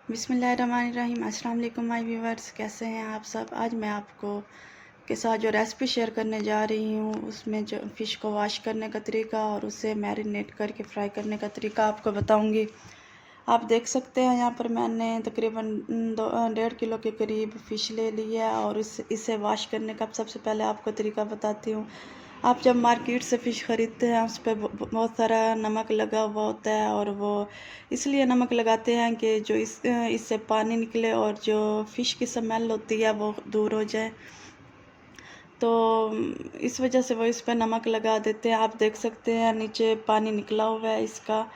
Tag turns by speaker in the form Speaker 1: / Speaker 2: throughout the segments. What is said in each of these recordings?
Speaker 1: बिस्मिल्लाहिर्रहमानिर्रहीम। अस्सलाम वालेकुम माय व्यूवर्स, कैसे हैं आप सब। आज मैं आपको के साथ जो रेसिपी शेयर करने जा रही हूँ उसमें जो फ़िश को वॉश करने का तरीका और उसे मैरिनेट करके फ्राई करने का तरीका आपको बताऊँगी। आप देख सकते हैं यहाँ पर मैंने तकरीबन 1.5 किलो के करीब फ़िश ले ली है और इसे वॉश करने का सबसे पहले आपको तरीका बताती हूँ। आप जब मार्केट से फ़िश ख़रीदते हैं उस पे बहुत सारा नमक लगा हुआ होता है और वो इसलिए नमक लगाते हैं कि जो इससे पानी निकले और जो फ़िश की स्मेल होती है वो दूर हो जाए। तो इस वजह से वो इस पे नमक लगा देते हैं। आप देख सकते हैं नीचे पानी निकला हुआ है इसका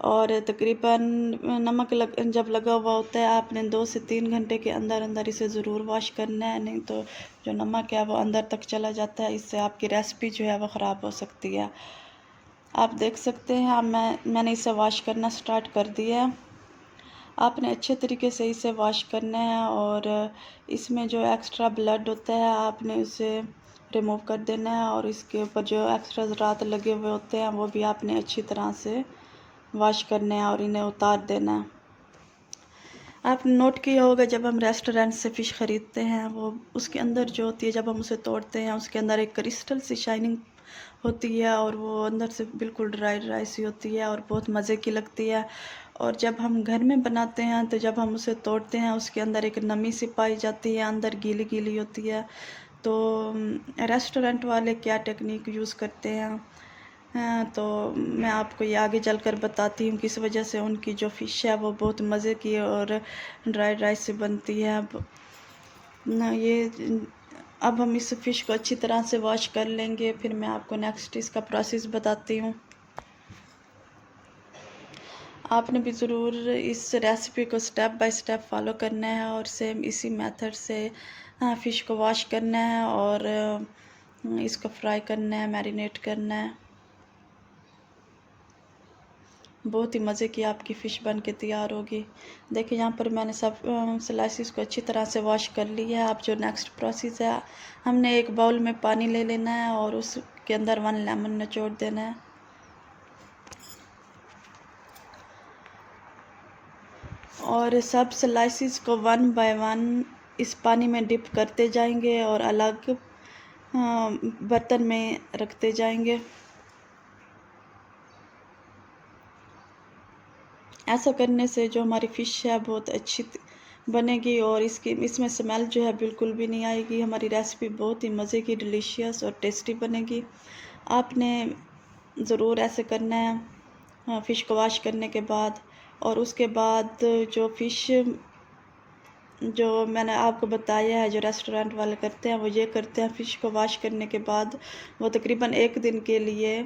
Speaker 1: और तकरीबन नमक जब लगा हुआ होता है आपने 2 से 3 घंटे के अंदर अंदर इसे ज़रूर वॉश करना है, नहीं तो जो नमक है वो अंदर तक चला जाता है, इससे आपकी रेसिपी जो है वो ख़राब हो सकती है। आप देख सकते हैं अब मैंने इसे वॉश करना स्टार्ट कर दिया है। आपने अच्छे तरीके से इसे वॉश करना है और इसमें जो एक्स्ट्रा ब्लड होता है आपने उसे रिमूव कर देना है और इसके ऊपर जो एक्स्ट्रा ज़रात लगे हुए होते हैं वो भी आपने अच्छी तरह से वॉश करने हैं और इन्हें उतार देना है। आपने नोट किया होगा जब हम रेस्टोरेंट से फ़िश ख़रीदते हैं वो उसके अंदर जो होती है, जब हम उसे तोड़ते हैं उसके अंदर एक क्रिस्टल सी शाइनिंग होती है और वो अंदर से बिल्कुल ड्राई ड्राई सी होती है और बहुत मज़े की लगती है। और जब हम घर में बनाते हैं तो जब हम उसे तोड़ते हैं उसके अंदर एक नमी सी पाई जाती है, अंदर गीली गीली होती है। तो रेस्टोरेंट वाले क्या टेक्निक यूज़ करते हैं, तो मैं आपको ये आगे चलकर बताती हूँ किस वजह से उनकी जो फ़िश है वो बहुत मज़े की और ड्राई ड्राई से बनती है। अब हम इस फ़िश को अच्छी तरह से वॉश कर लेंगे, फिर मैं आपको नेक्स्ट इसका प्रोसेस बताती हूँ। आपने भी ज़रूर इस रेसिपी को स्टेप बाय स्टेप फॉलो करना है और सेम इसी मेथड से फ़िश को वॉश करना है और इसको फ्राई करना है, मैरिनेट करना है। बहुत ही मज़े की आपकी फ़िश बन के तैयार होगी। देखिए यहाँ पर मैंने सब स्लाइसिस को अच्छी तरह से वॉश कर लिया है। अब जो नेक्स्ट प्रोसेस है, हमने एक बाउल में पानी ले लेना है और उसके अंदर 1 लेमन निचोड़ देना है। और सब स्लाइसिस को 1 बाय 1 इस पानी में डिप करते जाएंगे और अलग बर्तन में रखते जाएंगे। ऐसा करने से जो हमारी फ़िश है बहुत अच्छी बनेगी और इसमें स्मेल जो है बिल्कुल भी नहीं आएगी। हमारी रेसिपी बहुत ही मज़े की, डिलीशियस और टेस्टी बनेगी। आपने ज़रूर ऐसे करना है फ़िश को वॉश करने के बाद। और उसके बाद जो फ़िश जो मैंने आपको बताया है जो रेस्टोरेंट वाले करते हैं वो ये करते हैं, फ़िश को वॉश करने के बाद वो तकरीबन 1 दिन के लिए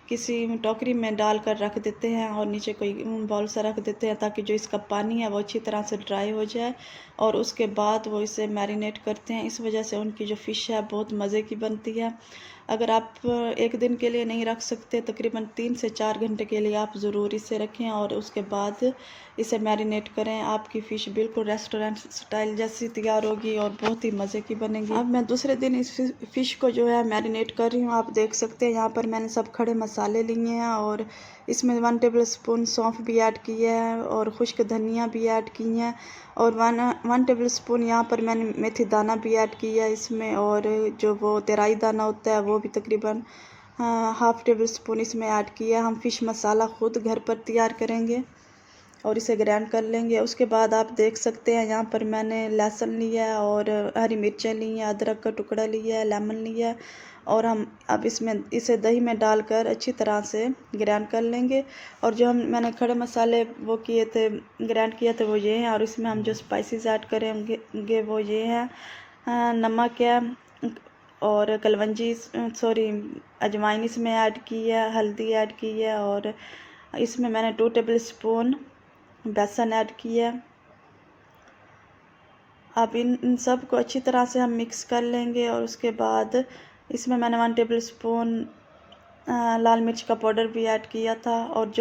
Speaker 1: किसी टोकरी में डालकर रख देते हैं और नीचे कोई बाउल सा रख देते हैं ताकि जो इसका पानी है वो अच्छी तरह से ड्राई हो जाए और उसके बाद वो इसे मैरिनेट करते हैं। इस वजह से उनकी जो फ़िश है बहुत मज़े की बनती है। अगर आप 1 दिन के लिए नहीं रख सकते, तकरीबन 3 से 4 घंटे के लिए आप ज़रूर इसे रखें और उसके बाद इसे मैरिनेट करें। आपकी फ़िश बिल्कुल रेस्टोरेंट स्टाइल जैसी तैयार होगी और बहुत ही मज़े की बनेगी। अब मैं दूसरे दिन इस फ़िश को जो है मैरिनेट कर रही हूँ। आप देख सकते हैं यहाँ पर मैंने सब खड़े मसाले लिए हैं और इसमें 1 टेबल स्पून सौंफ भी ऐड किया है और खुश्क धनिया भी ऐड की हैं और 1 टेबल स्पून यहाँ पर मैंने मेथी दाना भी ऐड किया है इसमें और जो वो तेराई दाना होता है वो भी तकरीबन हाफ़ टेबल स्पून इसमें ऐड किया। हम फ़िश मसाला ख़ुद घर पर तैयार करेंगे और इसे ग्राइंड कर लेंगे। उसके बाद आप देख सकते हैं यहाँ पर मैंने लहसुन लिया है और हरी मिर्चें ली हैं, अदरक का टुकड़ा लिया है, लेमन लिया है और हम अब इसे दही में डालकर अच्छी तरह से ग्राइंड कर लेंगे। और जो मैंने खड़े मसाले वो किए थे, ग्राइंड किए थे, वो ये हैं और इसमें हम जो स्पाइसेस ऐड करेंगे वो ये हैं, नमक है और कलवंजी सॉरी अजवाइन इसमें ऐड की है, हल्दी ऐड की है और इसमें मैंने 2 टेबल स्पून बेसन ऐड किया। अब इन सब को अच्छी तरह से हम मिक्स कर लेंगे और उसके बाद इसमें मैंने 1 टेबल स्पून लाल मिर्च का पाउडर भी ऐड किया था और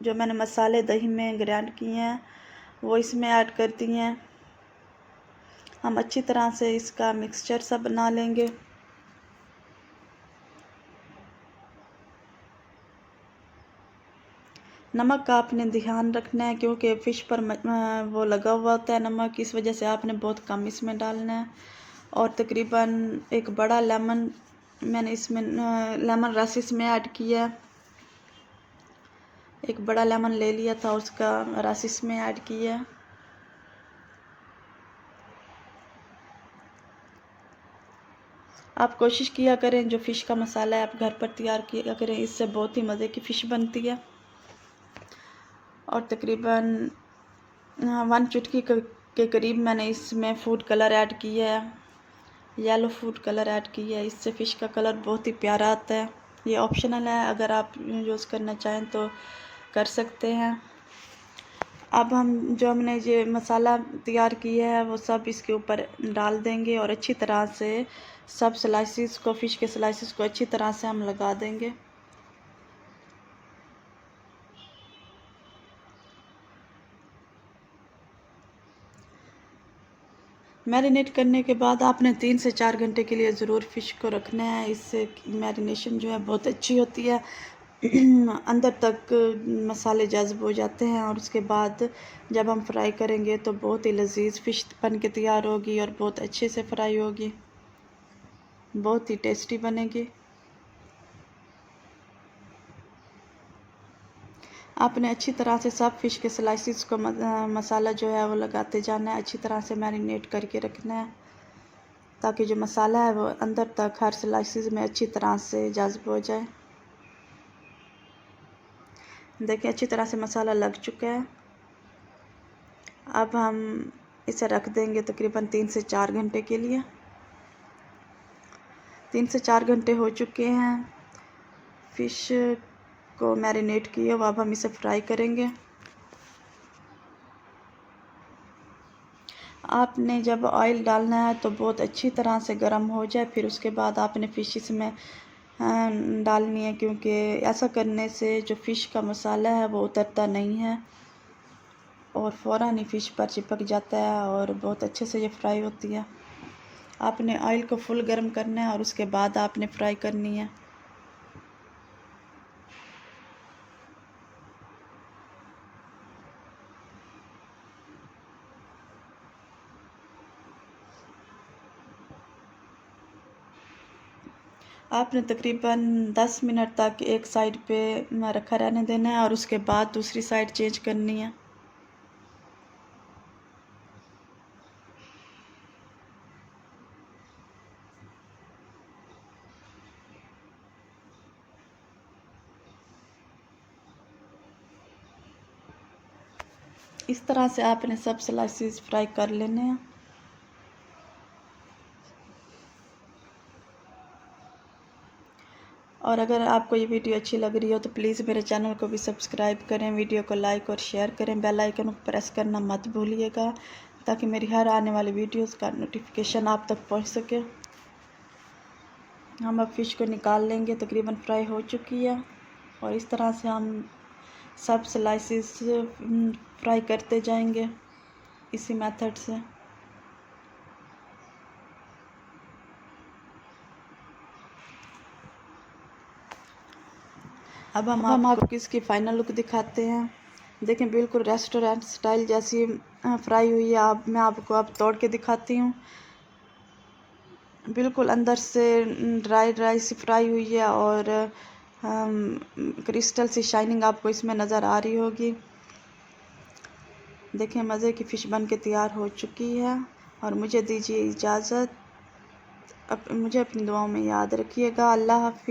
Speaker 1: जो मैंने मसाले दही में ग्राइंड किए हैं वो इसमें ऐड कर दिए हैं। हम अच्छी तरह से इसका मिक्सचर सा बना लेंगे। नमक का आपने ध्यान रखना है क्योंकि फ़िश पर वो लगा हुआ होता है नमक, इस वजह से आपने बहुत कम इसमें डालना है। और तकरीबन एक बड़ा लेमन मैंने इसमें लेमन रस इसमें ऐड किया है। एक बड़ा लेमन ले लिया था, उसका रस इसमें ऐड किया है। आप कोशिश किया करें जो फ़िश का मसाला है आप घर पर तैयार किया करें, इससे बहुत ही मज़े की फ़िश बनती है। और तकरीबन 1 चुटकी के करीब मैंने इसमें फूड कलर ऐड किया है, येलो फूड कलर ऐड किया है। इससे फ़िश का कलर बहुत ही प्यारा आता है। ये ऑप्शनल है, अगर आप यूज़ करना चाहें तो कर सकते हैं। अब हमने ये मसाला तैयार किया है वो सब इसके ऊपर डाल देंगे और अच्छी तरह से सब स्लाइसिस को, फ़िश के स्लाइसिस को अच्छी तरह से हम लगा देंगे। मैरिनेट करने के बाद आपने 3 से 4 घंटे के लिए ज़रूर फ़िश को रखना है। इससे मैरिनेशन जो है बहुत अच्छी होती है। अंदर तक मसाले जज़्ब हो जाते हैं और उसके बाद जब हम फ्राई करेंगे तो बहुत ही लजीज फ़िश बन के तैयार होगी और बहुत अच्छे से फ्राई होगी, बहुत ही टेस्टी बनेगी। आपने अच्छी तरह से सब फ़िश के स्लाइसिस को मसाला जो है वो लगाते जाना है, अच्छी तरह से मैरिनेट करके रखना है ताकि जो मसाला है वो अंदर तक हर स्लाइसिस में अच्छी तरह से जज़्ब हो जाए। देखिए अच्छी तरह से मसाला लग चुका है। अब हम इसे रख देंगे तकरीबन 3 से 4 घंटे के लिए। 3 से 4 घंटे हो चुके हैं फ़िश को मैरिनेट किए हुए। अब हम इसे फ्राई करेंगे। आपने जब ऑयल डालना है तो बहुत अच्छी तरह से गर्म हो जाए, फिर उसके बाद आपने फ़िश इसमें डालनी है, क्योंकि ऐसा करने से जो फ़िश का मसाला है वो उतरता नहीं है और फ़ौरन ही फ़िश पर चिपक जाता है और बहुत अच्छे से ये फ्राई होती है। आपने ऑयल को फुल गर्म करना है और उसके बाद आपने फ्राई करनी है। आपने तकरीबन 10 मिनट तक एक साइड पे रखा रहने देना है और उसके बाद दूसरी साइड चेंज करनी है। इस तरह से आपने सब स्लाइसिस फ्राई कर लेने हैं। और अगर आपको ये वीडियो अच्छी लग रही हो तो प्लीज़ मेरे चैनल को भी सब्सक्राइब करें, वीडियो को लाइक और शेयर करें, बेल आइकन को प्रेस करना मत भूलिएगा ताकि मेरी हर आने वाली वीडियोस का नोटिफिकेशन आप तक पहुंच सके। हम अब फ़िश को निकाल लेंगे, तकरीबन फ्राई हो चुकी है और इस तरह से हम सब स्लाइसिस फ्राई करते जाएंगे इसी मेथड से। अब हम आपको इसकी फ़ाइनल लुक दिखाते हैं। देखें बिल्कुल रेस्टोरेंट स्टाइल जैसी फ्राई हुई है। अब मैं आपको अब तोड़ के दिखाती हूँ। बिल्कुल अंदर से ड्राई सी फ्राई हुई है और क्रिस्टल सी शाइनिंग आपको इसमें नज़र आ रही होगी। देखें मज़े की फ़िश बन के तैयार हो चुकी है और मुझे दीजिए इजाज़त। मुझे अपनी दुआओं में याद रखिएगा। अल्लाह हाफ़िज़।